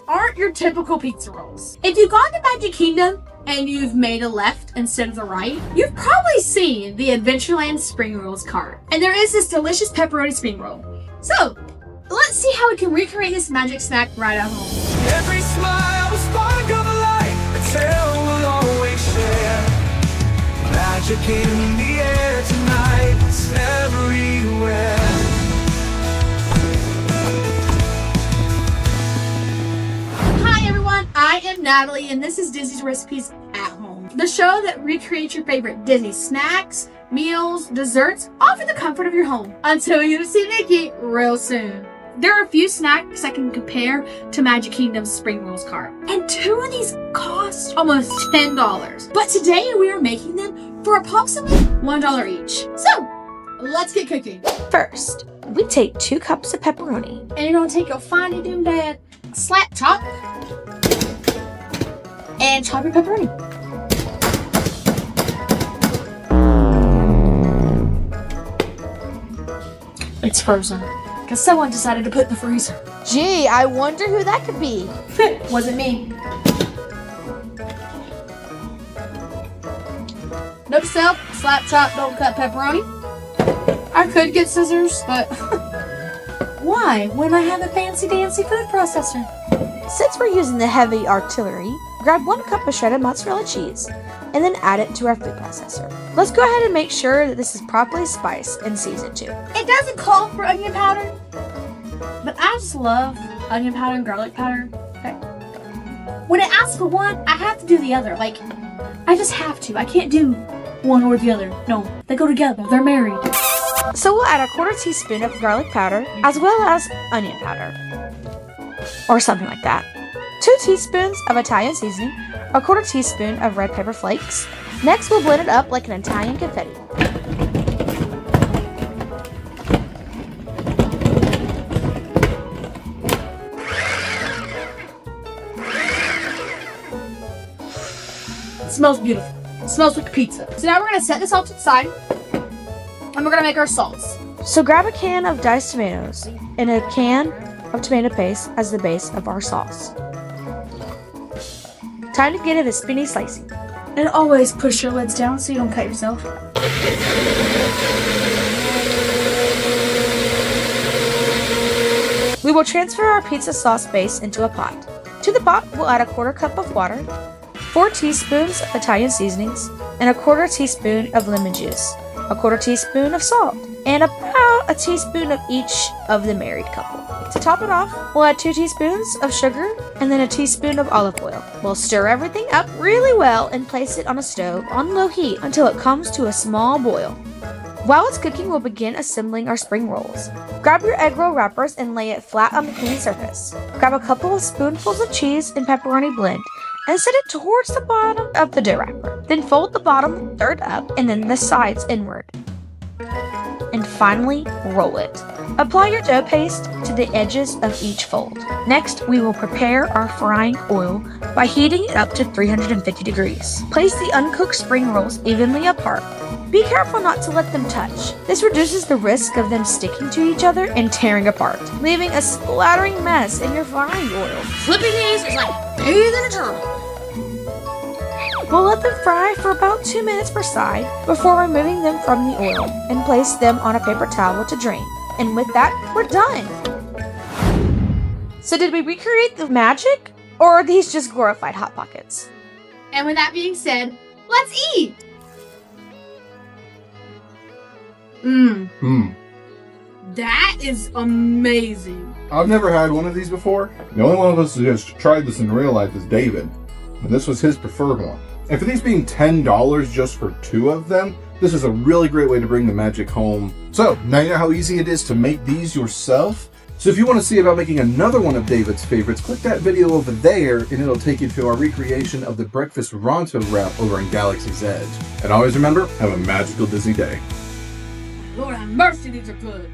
aren't your typical pizza rolls. If you've gone to Magic Kingdom and you've made a left instead of the right, you've probably seen the Adventureland spring rolls cart. And there is this delicious pepperoni spring roll. So, let's see how we can recreate this magic snack right at home. Every smile, a spark of a light, a tale we'll always share. Magic in the air tonight, it's everywhere. Hi everyone, I am Natalie and this is Disney's Recipes at Home. The show that recreates your favorite Disney snacks, meals, desserts, all from the comfort of your home. Until you see Nikki real soon. There are a few snacks I can compare to Magic Kingdom's Spring Rolls cart. And two of these cost almost $10. But today we are making them for approximately $1 each. So, let's get cooking. First, we take 2 cups of pepperoni. And you're gonna take your finely doomed dad slap chop and chop your pepperoni. It's frozen. Because someone decided to put it in the freezer. Gee, I wonder who that could be. Wasn't me. Note to self, slap chop, don't cut pepperoni. I could get scissors, but why when I have a fancy dancy food processor? Since we're using the heavy artillery, grab 1 cup of shredded mozzarella cheese and then add it to our food processor. Let's go ahead and make sure that this is properly spiced and seasoned too. It doesn't call for onion powder, but I just love onion powder and garlic powder. Okay. When it asks for one, I have to do the other. Like, I just have to. I can't do one or the other. No, they go together. They're married. So we'll add a 1/4 teaspoon of garlic powder as well as onion powder. Or something like that. 2 teaspoons of Italian seasoning, a 1/4 teaspoon of red pepper flakes. Next, we'll blend it up like an Italian confetti. It smells beautiful. It smells like pizza. So now we're gonna set this off to the side, and we're gonna make our sauce. So grab a can of diced tomatoes and a can of tomato paste as the base of our sauce. Time to get it a spinny slicing. And always push your lids down so you don't cut yourself. We will transfer our pizza sauce base into a pot. To the pot, we'll add a 1/4 cup of water, 4 teaspoons of Italian seasonings, and a 1/4 teaspoon of lemon juice, a 1/4 teaspoon of salt, and about a teaspoon of each of the married couple. To top it off, we'll add 2 teaspoons of sugar and then a teaspoon of olive oil. We'll stir everything up really well and place it on a stove on low heat until it comes to a small boil. While it's cooking, we'll begin assembling our spring rolls. Grab your egg roll wrappers and lay it flat on the clean surface. Grab a couple of spoonfuls of cheese and pepperoni blend and set it towards the bottom of the dough wrapper. Then fold the bottom third up and then the sides inward. And finally, roll it. Apply your dough paste to the edges of each fold. Next, we will prepare our frying oil by heating it up to 350 degrees. Place the uncooked spring rolls evenly apart. Be careful not to let them touch. This reduces the risk of them sticking to each other and tearing apart, leaving a splattering mess in your frying oil. Flipping these is like bathing a turtle. We'll let them fry for about 2 minutes per side before removing them from the oil and place them on a paper towel to drain. And with that, we're done. So did we recreate the magic, or are these just glorified Hot Pockets? And with that being said, let's eat! That is amazing. I've never had one of these before. The only one of us who has tried this in real life is David, and this was his preferred one. And for these being $10 just for 2 of them, this is a really great way to bring the magic home. So, now you know how easy it is to make these yourself. So if you want to see about making another one of David's favorites, click that video over there and it'll take you to our recreation of the breakfast Ronto wrap over in Galaxy's Edge. And always remember, have a magical Disney day. Lord have mercy, these are good.